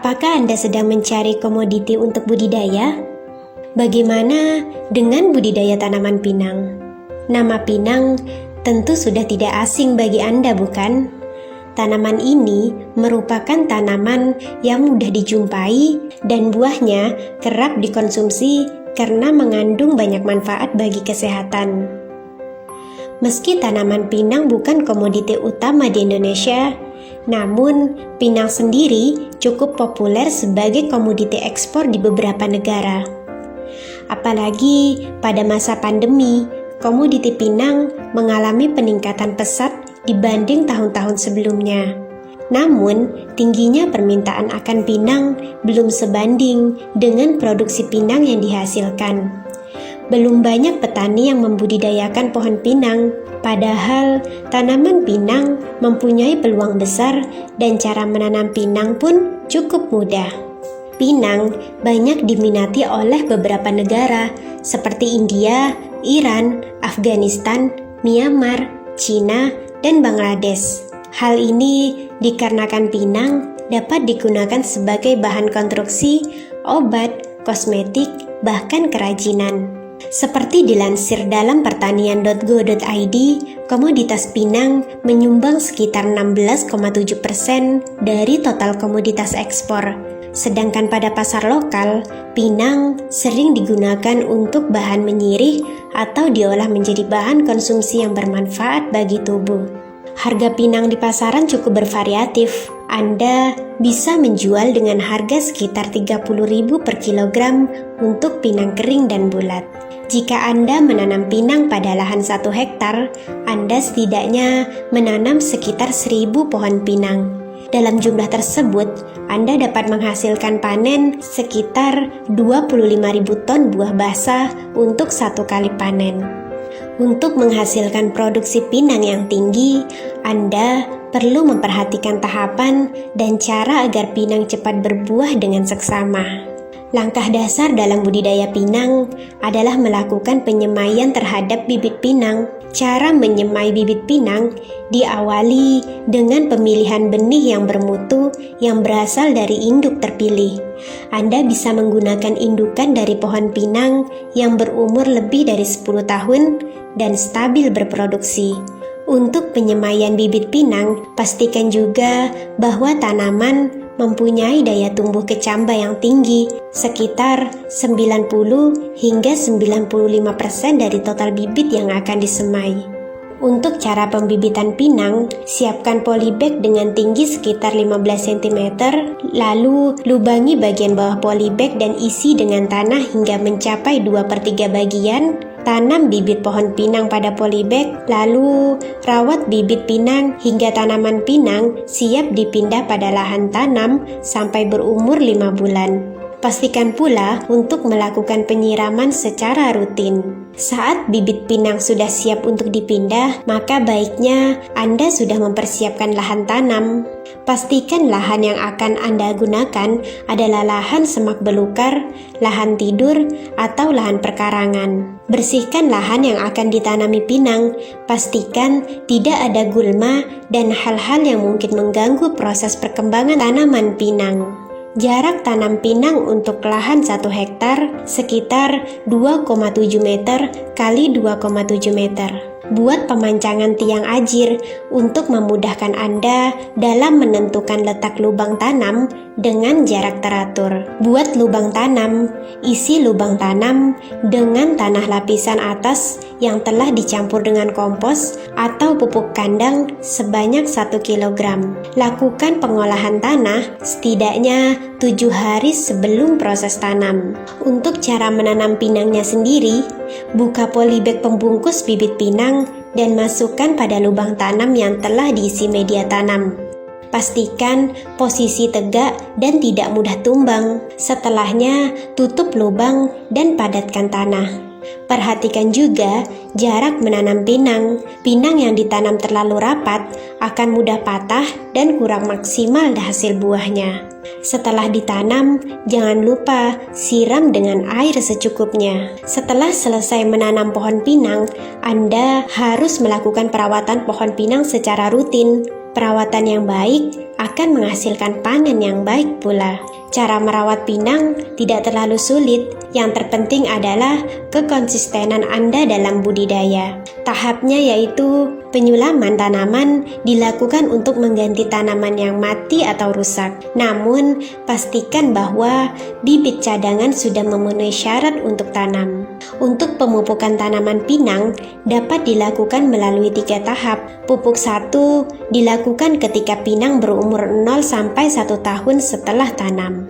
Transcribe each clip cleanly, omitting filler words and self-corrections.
Apakah Anda sedang mencari komoditi untuk budidaya? Bagaimana dengan budidaya tanaman pinang? Nama pinang tentu sudah tidak asing bagi Anda, bukan? Tanaman ini merupakan tanaman yang mudah dijumpai dan buahnya kerap dikonsumsi karena mengandung banyak manfaat bagi kesehatan. Meski tanaman pinang bukan komoditi utama di Indonesia, namun pinang sendiri cukup populer sebagai komoditi ekspor di beberapa negara. Apalagi pada masa pandemi, komoditi pinang mengalami peningkatan pesat dibanding tahun-tahun sebelumnya. Namun, tingginya permintaan akan pinang belum sebanding dengan produksi pinang yang dihasilkan. Belum banyak petani yang membudidayakan pohon pinang, padahal tanaman pinang mempunyai peluang besar dan cara menanam pinang pun cukup mudah. Pinang banyak diminati oleh beberapa negara seperti India, Iran, Afghanistan, Myanmar, Cina, dan Bangladesh. Hal ini dikarenakan pinang dapat digunakan sebagai bahan konstruksi, obat, kosmetik, bahkan kerajinan. Seperti dilansir dalam pertanian.go.id, komoditas pinang menyumbang sekitar 16,7% dari total komoditas ekspor. Sedangkan pada pasar lokal, pinang sering digunakan untuk bahan menyirih atau diolah menjadi bahan konsumsi yang bermanfaat bagi tubuh. Harga pinang di pasaran cukup bervariatif. Anda bisa menjual dengan harga sekitar 30.000 per kilogram untuk pinang kering dan bulat. Jika Anda menanam pinang pada lahan 1 hektar, Anda setidaknya menanam sekitar 1.000 pohon pinang. Dalam jumlah tersebut, Anda dapat menghasilkan panen sekitar 25.000 ton buah basah untuk 1 kali panen. Untuk menghasilkan produksi pinang yang tinggi, Anda perlu memperhatikan tahapan dan cara agar pinang cepat berbuah dengan seksama. Langkah dasar dalam budidaya pinang adalah melakukan penyemaian terhadap bibit pinang. Cara menyemai bibit pinang diawali dengan pemilihan benih yang bermutu yang berasal dari induk terpilih. Anda bisa menggunakan indukan dari pohon pinang yang berumur lebih dari 10 tahun dan stabil berproduksi. Untuk penyemaian bibit pinang, pastikan juga bahwa tanaman mempunyai daya tumbuh kecambah yang tinggi, sekitar 90 hingga 95% dari total bibit yang akan disemai. Untuk cara pembibitan pinang, siapkan polybag dengan tinggi sekitar 15 cm, lalu lubangi bagian bawah polybag dan isi dengan tanah hingga mencapai 2/3 bagian. Tanam bibit pohon pinang pada polybag, lalu rawat bibit pinang hingga tanaman pinang siap dipindah pada lahan tanam sampai berumur 5 bulan. Pastikan pula untuk melakukan penyiraman secara rutin. Saat bibit pinang sudah siap untuk dipindah, maka baiknya Anda sudah mempersiapkan lahan tanam. Pastikan lahan yang akan Anda gunakan adalah lahan semak belukar, lahan tidur, atau lahan perkarangan. Bersihkan lahan yang akan ditanami pinang. Pastikan tidak ada gulma dan hal-hal yang mungkin mengganggu proses perkembangan tanaman pinang. Jarak tanam pinang untuk lahan 1 hektar sekitar 2,7 meter kali 2,7 meter. Buat pemancangan tiang ajir untuk memudahkan Anda dalam menentukan letak lubang tanam dengan jarak teratur. Buat lubang tanam, isi lubang tanam dengan tanah lapisan atas yang telah dicampur dengan kompos atau pupuk kandang sebanyak 1 kg. Lakukan pengolahan tanah setidaknya 7 hari sebelum proses tanam. Untuk cara menanam pinangnya sendiri, buka polybag pembungkus bibit pinang dan masukkan pada lubang tanam yang telah diisi media tanam. Pastikan posisi tegak dan tidak mudah tumbang. Setelahnya, tutup lubang dan padatkan tanah. Perhatikan juga jarak menanam pinang. Pinang yang ditanam terlalu rapat akan mudah patah dan kurang maksimal hasil buahnya. Setelah ditanam, jangan lupa siram dengan air secukupnya. Setelah selesai menanam pohon pinang, Anda harus melakukan perawatan pohon pinang secara rutin. perawatan yang baik akan menghasilkan panen yang baik pula. Cara merawat pinang tidak terlalu sulit, yang terpenting adalah kekonsistenan Anda dalam budidaya. Tahapnya yaitu penyulaman tanaman dilakukan untuk mengganti tanaman yang mati atau rusak. Namun, pastikan bahwa bibit cadangan sudah memenuhi syarat untuk tanam. Untuk pemupukan tanaman pinang dapat dilakukan melalui 3 tahap. Pupuk 1 dilakukan ketika pinang berumur 0 sampai 1 tahun setelah tanam.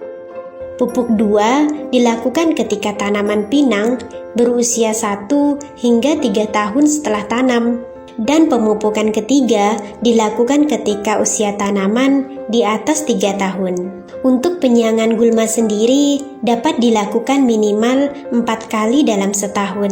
Pupuk 2 dilakukan ketika tanaman pinang berusia 1 hingga 3 tahun setelah tanam. Dan pemupukan ketiga dilakukan ketika usia tanaman di atas 3 tahun. Untuk penyiangan gulma sendiri dapat dilakukan minimal 4 kali dalam setahun.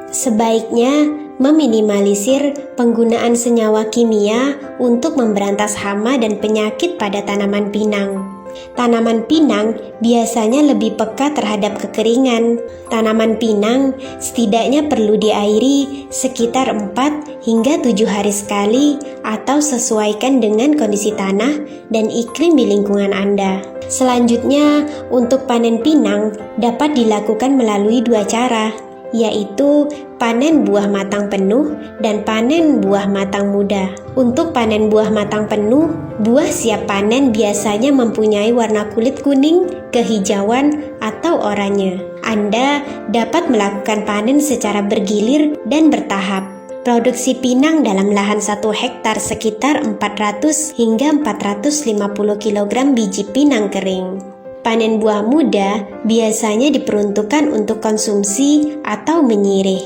Sebaiknya meminimalisir penggunaan senyawa kimia untuk memberantas hama dan penyakit pada tanaman pinang. Tanaman pinang biasanya lebih peka terhadap kekeringan. Tanaman pinang setidaknya perlu diairi sekitar 4 hingga 7 hari sekali atau sesuaikan dengan kondisi tanah dan iklim di lingkungan Anda. Selanjutnya, untuk panen pinang dapat dilakukan melalui 2 cara, yaitu panen buah matang penuh dan panen buah matang muda. Untuk panen buah matang penuh, buah siap panen biasanya mempunyai warna kulit kuning, kehijauan, atau oranye. Anda dapat melakukan panen secara bergilir dan bertahap. Produksi pinang dalam lahan 1 hektar sekitar 400 hingga 450 kg biji pinang kering. Panen buah muda biasanya diperuntukkan untuk konsumsi atau menyirih.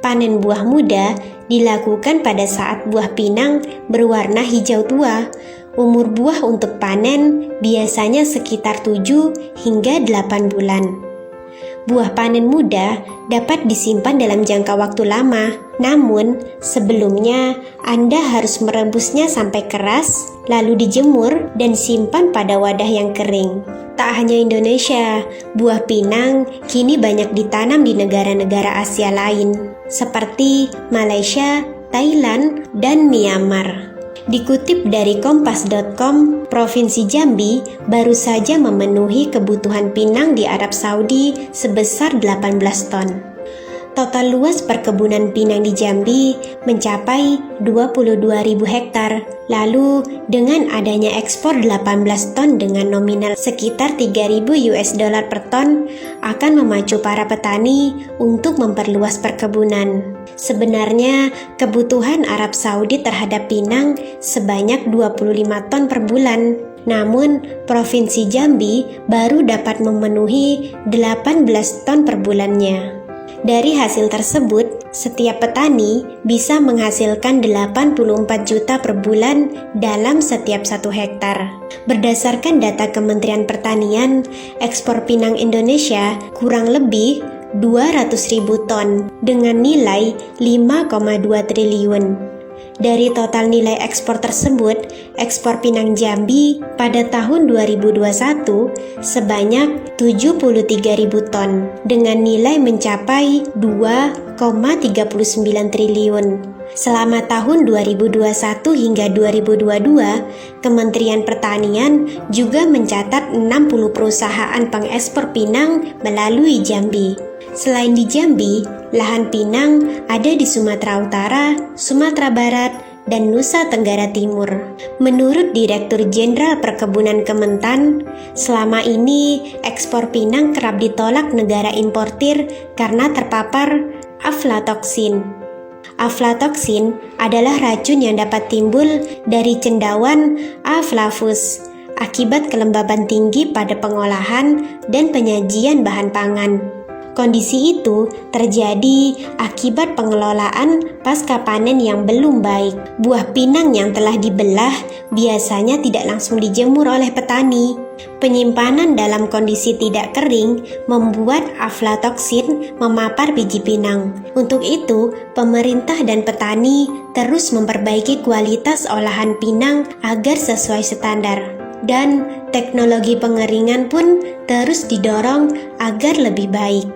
Panen buah muda dilakukan pada saat buah pinang berwarna hijau tua. Umur buah untuk panen biasanya sekitar 7 hingga 8 bulan. Buah panen muda dapat disimpan dalam jangka waktu lama, namun sebelumnya Anda harus merebusnya sampai keras, lalu dijemur dan simpan pada wadah yang kering. Tak hanya Indonesia, buah pinang kini banyak ditanam di negara-negara Asia lain, seperti Malaysia, Thailand, dan Myanmar. Dikutip dari kompas.com, Provinsi Jambi baru saja memenuhi kebutuhan pinang di Arab Saudi sebesar 18 ton. Total luas perkebunan pinang di Jambi mencapai 22.000 hektar. Lalu, dengan adanya ekspor 18 ton dengan nominal sekitar 3.000 US dollar per ton, akan memacu para petani untuk memperluas perkebunan. Sebenarnya, kebutuhan Arab Saudi terhadap pinang sebanyak 25 ton per bulan. Namun, Provinsi Jambi baru dapat memenuhi 18 ton per bulannya. Dari hasil tersebut, setiap petani bisa menghasilkan 84 juta per bulan dalam setiap 1 hektar. Berdasarkan data Kementerian Pertanian, ekspor pinang Indonesia kurang lebih 200.000 ton dengan nilai 5,2 triliun. Dari total nilai ekspor tersebut, ekspor pinang Jambi pada tahun 2021 sebanyak 73.000 ton dengan nilai mencapai 2,39 triliun. Selama tahun 2021 hingga 2022, Kementerian Pertanian juga mencatat 60 perusahaan pengekspor pinang melalui Jambi. Selain di Jambi, lahan pinang ada di Sumatera Utara, Sumatera Barat, dan Nusa Tenggara Timur. Menurut Direktur Jenderal Perkebunan Kementan, selama ini ekspor pinang kerap ditolak negara importir karena terpapar aflatoksin. Aflatoksin adalah racun yang dapat timbul dari cendawan A. flavus akibat kelembaban tinggi pada pengolahan dan penyajian bahan pangan. Kondisi itu terjadi akibat pengelolaan pasca panen yang belum baik. Buah pinang yang telah dibelah biasanya tidak langsung dijemur oleh petani. Penyimpanan dalam kondisi tidak kering membuat aflatoksin memapar biji pinang. Untuk itu, pemerintah dan petani terus memperbaiki kualitas olahan pinang agar sesuai standar. Dan teknologi pengeringan pun terus didorong agar lebih baik.